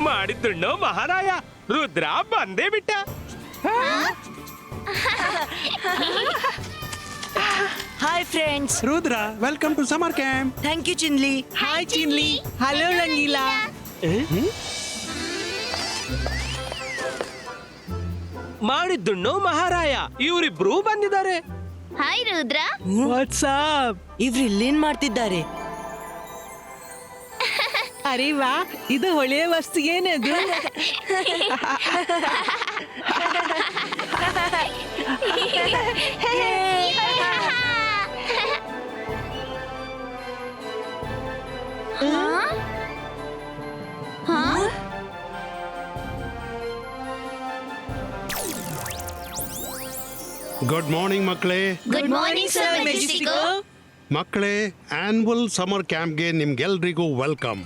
ಮಾಡಿದ್ದುಣ್ಣೋ ಮಹಾರಾಯ, ರುದ್ರ ಬಂದೇ ಬಿಟ್ಟ. Hi friends. Rudra, welcome to summer camp. Thank you Chinli. Hi Chinli. Hello Rangeela. ಮಾಡಿದ್ದುಣ್ಣೋ ಮಹಾರಾಯ, ಇವರಿಬ್ರು ಬಂದಿದ್ದಾರೆ. ಹಾಯ್ ರುದ್ರ. ವಾಟ್ಸ್ಆಪ್. ಇವ್ರು ಇಲ್ಲೇನ್ ಮಾಡ್ತಿದ್ದಾರೆ? ಅರೆ ವಾ, ಇದು ಹೊಳೆಯ ವಸ್ತು ಏನದು? ಗುಡ್ ಮಾರ್ನಿಂಗ್ ಮಕ್ಕಳೇ. Good morning sir Majestico. ಮಕ್ಕಳೇ, ಆನ್ಯುವಲ್ ಸಮರ್ ಕ್ಯಾಂಪ್ಗೆ ನಿಮ್ಗೆಲ್ರಿಗೂ ವೆಲ್ಕಮ್.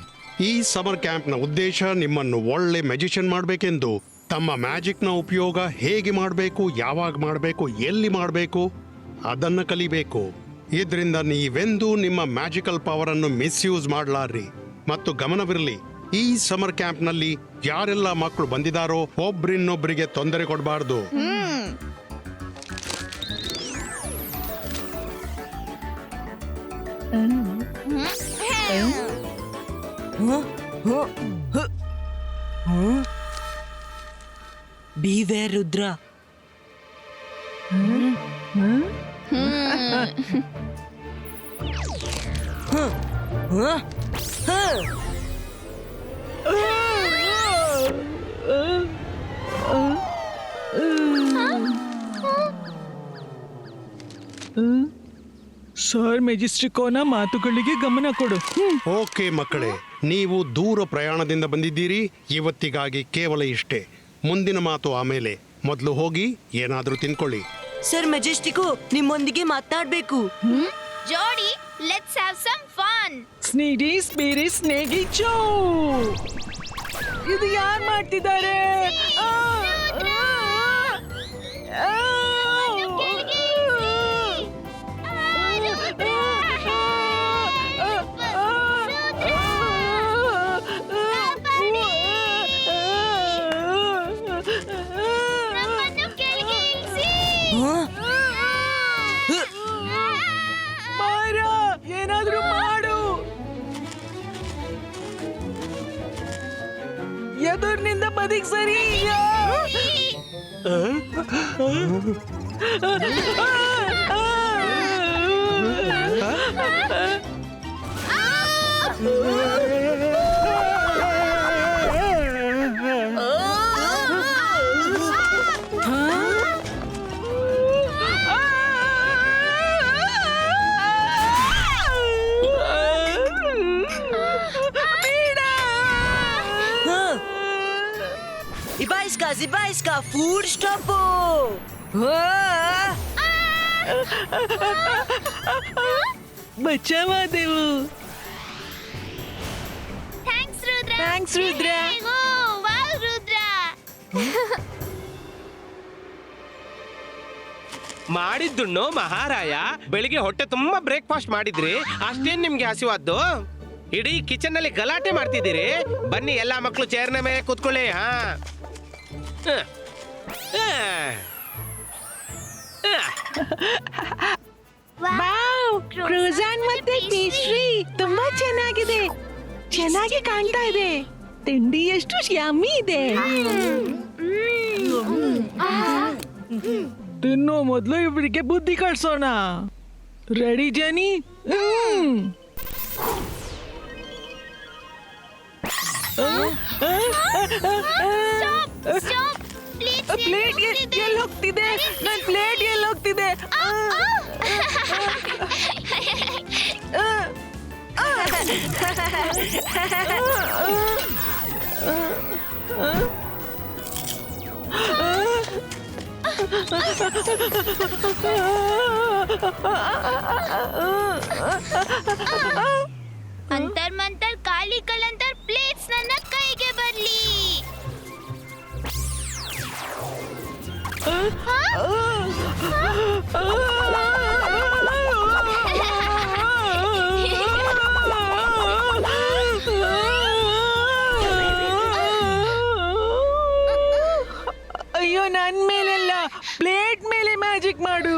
ಈ ಸಮರ್ ಕ್ಯಾಂಪ್ನ ಉದ್ದೇಶ ನಿಮ್ಮನ್ನು ಒಳ್ಳೆ ಮ್ಯಾಜಿಷಿಯನ್ ಮಾಡಬೇಕೆಂದು, ತಮ್ಮ ಮ್ಯಾಜಿಕ್ನ ಉಪಯೋಗ ಹೇಗೆ ಮಾಡಬೇಕು, ಯಾವಾಗ ಮಾಡಬೇಕು, ಎಲ್ಲಿ ಮಾಡಬೇಕು ಅದನ್ನು ಕಲಿಬೇಕು. ಇದರಿಂದ ನೀವೆಂದೂ ನಿಮ್ಮ ಮ್ಯಾಜಿಕಲ್ ಪವರ್ ಅನ್ನು ಮಿಸ್ಯೂಸ್ ಮಾಡಲಾರ್ರಿ. ಮತ್ತು ಗಮನವಿರಲಿ, ಈ ಸಮರ್ ಕ್ಯಾಂಪ್ನಲ್ಲಿ ಯಾರೆಲ್ಲ ಮಕ್ಕಳು ಬಂದಿದ್ದಾರೋ ಒಬ್ರಿನ್ನೊಬ್ರಿಗೆ ತೊಂದರೆ ಕೊಡಬಾರ್ದು. ಬಿವೇರ್ ರುದ್ರ. ಸರ್ ಮೆಜೆಸ್ಟಿಕೋನ ಮಾತುಗಳಿಗೆ ಗಮನ ಕೊಡು. ಓಕೆ ಮಕ್ಕಳೇ, ನೀವು ದೂರ ಪ್ರಯಾಣದಿಂದ ಬಂದಿದ್ದೀರಿ. ಇವತ್ತಿಗಾಗಿ ಕೇವಲ ಇಷ್ಟೇ. ಮುಂದಿನ ಮಾತು ಆಮೇಲೆ. ಮೊದಲು ಹೋಗಿ ಏನಾದರೂ ತಿನ್ಕೊಳ್ಳಿ. ಸರ್ ಮೆಜೆಸ್ಟಿಕೋ ನಿಮ್ಮೊಂದಿಗೆ ಮಾತಾಡ್ಬೇಕು. ಜೋಡಿ, ಲೆಟ್ಸ್ ಹ್ಯಾವ್ ಸಮ್ ಫನ್. ಸ್ನೀಡಿ ಸ್ಪೀರಿ ಸ್ನೇಗಿ ಚೋ. ಇದು ಯಾರು ಮಾಡ್ತಿದ್ದಾರೆ? ಏನಾದ್ರೂ ಮಾಡು. ಎದುರಿನಿಂದ ಬದಿಗ್ ಸರಿ. Zibaiska, food stop. ಬಚಾವಾದೆವು. Thanks Rudra. Thanks Rudra. Wow Rudra. ಮಾಡಿದ್ದುಣ್ಣೋ ಮಹಾರಾಯ, ಬೆಳಿಗ್ಗೆ ಹೊಟ್ಟೆ ತುಂಬಾ ಬ್ರೇಕ್ಫಾಸ್ಟ್ ಮಾಡಿದ್ರಿ, ಅಷ್ಟೇನ್ ನಿಮ್ಗೆ ಹಸಿವಾದ್ದು? ಇಡೀ ಕಿಚನ್ ನಲ್ಲಿ ಗಲಾಟೆ ಮಾಡ್ತಿದ್ದೀರಿ. ಬನ್ನಿ ಎಲ್ಲಾ ಮಕ್ಕಳು ಚೇರ್ನ ಮೇಲೆ ಕೂತ್ಕೊಳ್ಳಿ. ವಾವ್, ಕ್ರೂಸಾನ್ ಮತ್ತೆ ಪೇಸ್ಟ್ರಿ ತುಂಬಾ ಚೆನ್ನಾಗಿದೆ. ಚೆನ್ನಾಗಿ ಕಾಣ್ತಾ ಇದೆ. ತಿಂಡಿ ಎಷ್ಟು ಯಮ್ಮಿ ಇದೆ. ತಿನ್ನೋ ಮೊದಲು ಇವರಿಗೆ ಬುದ್ಧಿ ಕಳ್ಸೋಣ. ರೆಡಿ ಜನಿ? ಪ್ಲೇಟ್ ಎಲ್ಲಿ ಹೋಗ್ತಿದೆ? ನನ್ನ ಪ್ಲೇಟ್ ಎಲ್ಲಿ ಹೋಗ್ತಿದೆ? ಅಂತರ್ ಮಂತರ್ ಕಾಲಿ ಕಲಂತರ್ ಪ್ಲೇಟ್ಸ್ ನನ್ನ ಕೈಗೆ ಬರ್ಲಿ. ಅಯ್ಯೋ ನನ್ ಮೇಲೆಲ್ಲ ಪ್ಲೇಟ್ ಮೇಲೆ ಮ್ಯಾಜಿಕ್ ಮಾಡು.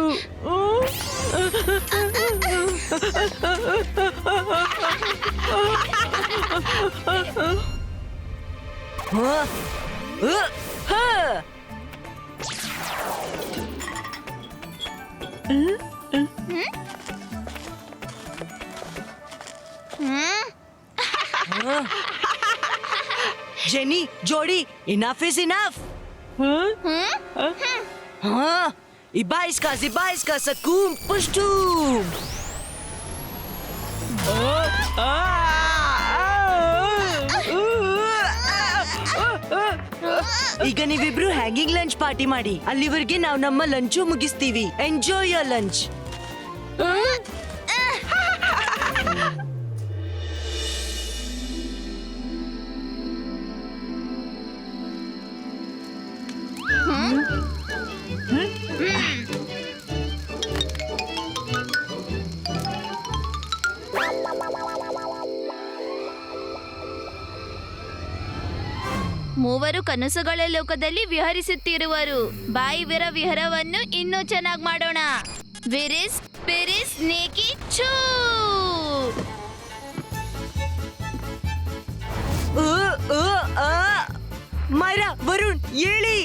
जेनी जोड़ी इनफ इज इनफ. हाँ इबा इसका सकूम पुष्टूम. ಈಗ ನೀವಿಬ್ರು ಹ್ಯಾಂಗಿಂಗ್ ಲಂಚ್ ಪಾರ್ಟಿ ಮಾಡಿ. ಅಲ್ಲಿವರೆಗೆ ನಾವು ನಮ್ಮ ಲಂಚು ಮುಗಿಸ್ತೀವಿ. Enjoy your lunch. ಮೂವರು ಕನಸುಗಳ ಲೋಕದಲ್ಲಿ ವಿಹರಿಸುತ್ತಿರುವರು. ಬಾಯಿ ವಿರ ವಿಹರವನ್ನು ಇನ್ನೂ ಚೆನ್ನಾಗಿ ಮಾಡೋಣ. ವಿರಿಸ್ ಪಿರಿಸ್ ನೇಕಿ ಚೂ. ಮೈರಾ ವರುಣ್ ಹೇಳಿ.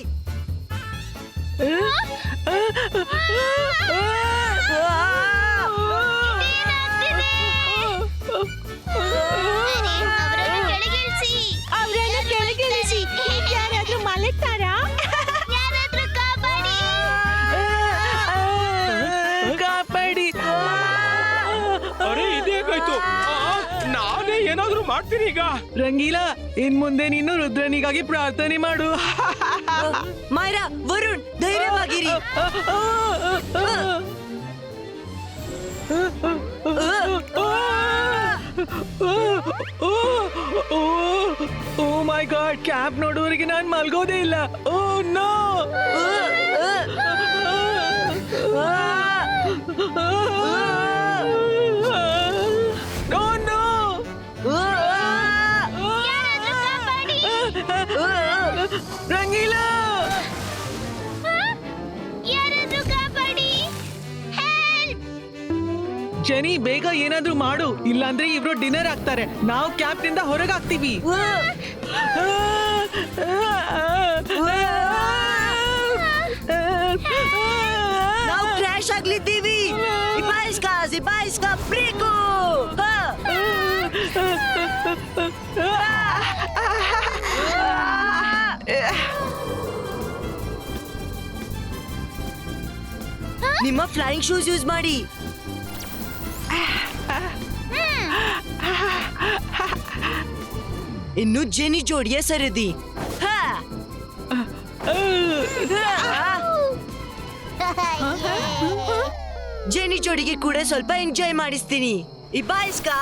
ಯಾರಾದ್ರೂ ಮಲಗ್ತಾರಾ? ಯಾರಾದ್ರೂ ಕಾಪಾಡಿ. ಕಾಪಾಡಿ. ಅರೆ ಇದೇಗಾಯ್ತು? ನಾನೇ ಏನಾದ್ರೂ ಮಾಡ್ತೀನಿ ಈಗ. ರಂಗೀಲಾ, ಇನ್ ಮುಂದೆ ನೀನು ರುದ್ರನಿಗಾಗಿ ಪ್ರಾರ್ಥನೆ ಮಾಡು. ಮೈರಾ ವರುಣ್ ಧೈರ್ಯವಾಗಿರಿ. ಓ ಮೈ ಗಾಡ್, ಕ್ಯಾಪ್ ನೋಡುವವರೆಗೆ ನಾನು ಮಲ್ಗೋದೇ ಇಲ್ಲ. Oh no. ರಂಗೀಲಾ, ಯಾರಾದ್ರೂ ಕಾಪಾಡಿ. ಜೆನಿ ಬೇಗ ಏನಾದ್ರೂ ಮಾಡು, ಇಲ್ಲಾಂದ್ರೆ ಇವ್ರು ಡಿನ್ನರ್ ಆಗ್ತಾರೆ. ನಾವು ಕ್ಯಾಪ್ ನಿಂದ ಹೊರಗಾಗ್ತೀವಿ. ನಾವು ಕ್ರ್ಯಾಶ್ ಆಗ್ಲಿದ್ದೀವಿ. ಇಬಾ ಬ್ರೇಕು. ನಿಮ್ಮ ಫ್ಲೈಯಿಂಗ್ ಶೂಸ್ ಯೂಸ್ ಮಾಡಿ. ಇನ್ನು ಜೆನಿ ಜೋಡಿಯ ಸರದಿ. ಜೆನಿ ಜೋಡಿಗೆ ಕೂಡ ಸ್ವಲ್ಪ ಎಂಜಾಯ್ ಮಾಡಿಸ್ತೀನಿ. ಇಬಾಯಿಸ್ಕಾ.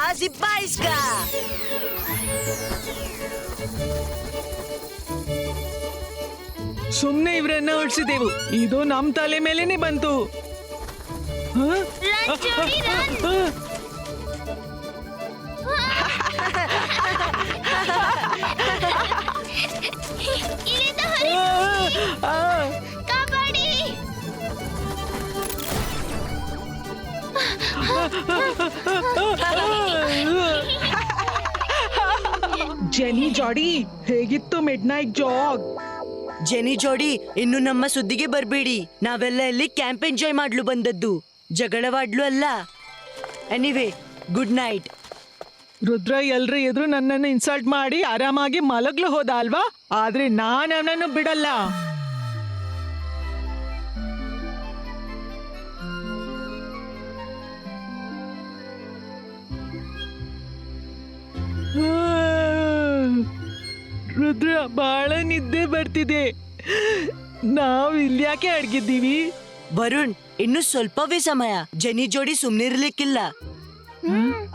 ಸುಮ್ನೆ ಇವ್ರನ್ನ ಉಳಿಸಿದೆವು, ಇದು ನಮ್ ತಲೆ ಮೇಲೇನೆ ಬಂತು. ಕಾಪಾಡಿ. ಜೆನಿ ಜೋಡಿ, ಹೇಗಿತ್ತು ಮಿಡ್ ನೈಟ್ ಜಾಗ್? ಜೆನಿ ಜೋಡಿ ಇನ್ನು ನಮ್ಮ ಸುದ್ದಿಗೆ ಬರ್ಬೇಡಿ. ನಾವೆಲ್ಲ ಇಲ್ಲಿ ಕ್ಯಾಂಪ್ ಎಂಜಾಯ್ ಮಾಡ್ಲು ಬಂದದ್ದು, ಜಗಳವಾಡ್ಲು ಅಲ್ಲ. Anyway good night. ರುದ್ರ ಎಲ್ರ ಎದುರು ನನ್ನನ್ನು ಇನ್ಸಲ್ಟ್ ಮಾಡಿ ಆರಾಮಾಗಿ ಮಲಗ್ಲು ಹೋದ ಅಲ್ವಾ? ಆದ್ರೆ ನಾನು ಅವನನ್ನು ಬಿಡಲ್ಲ. ರುದ್ರ, ಬಹಳ ನಿದ್ದೆ ಬರ್ತಿದೆ. ನಾವು ಇಲ್ಯಾಕೆ ಅಡ್ಗಿದ್ದೀವಿ? ವರುಣ್, ಇನ್ನು ಸ್ವಲ್ಪವೇ ಸಮಯ. ಜೆನಿ ಜೋಡಿ ಸುಮ್ನಿರ್ಲಿಕ್ಕಿಲ್ಲ.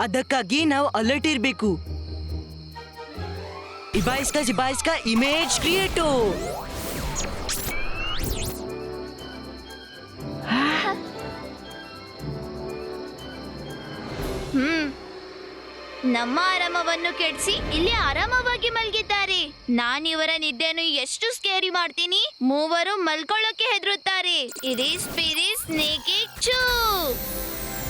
ಅದಕ್ಕಾಗಿ ನಾವು ಅಲರ್ಟ್ ಇರ್ಬೇಕು. ಇಬಾಯಿಸ್ಕಾ ಇಮೇಜ್ ಕ್ರಿಯೇಟು. ನಮ್ಮ ಆರಾಮವನ್ನು ಕೆಡಿಸಿ ಇಲ್ಲಿ ಆರಾಮವಾಗಿ ಮಲಗಿದ್ದಾರೆ. ನಾನಿವರ ನಿದ್ದೆಯನ್ನು ಎಷ್ಟು ಸ್ಕೇರಿ ಮಾಡ್ತೀನಿ, ಮೂವರು ಮಲ್ಕೊಳ್ಳೋಕೆ ಹೆದರುತ್ತಾರೆ. ಇರಿ ಸ್ಪಿರಿ ಸ್ನೇಕಿ ಚೂ.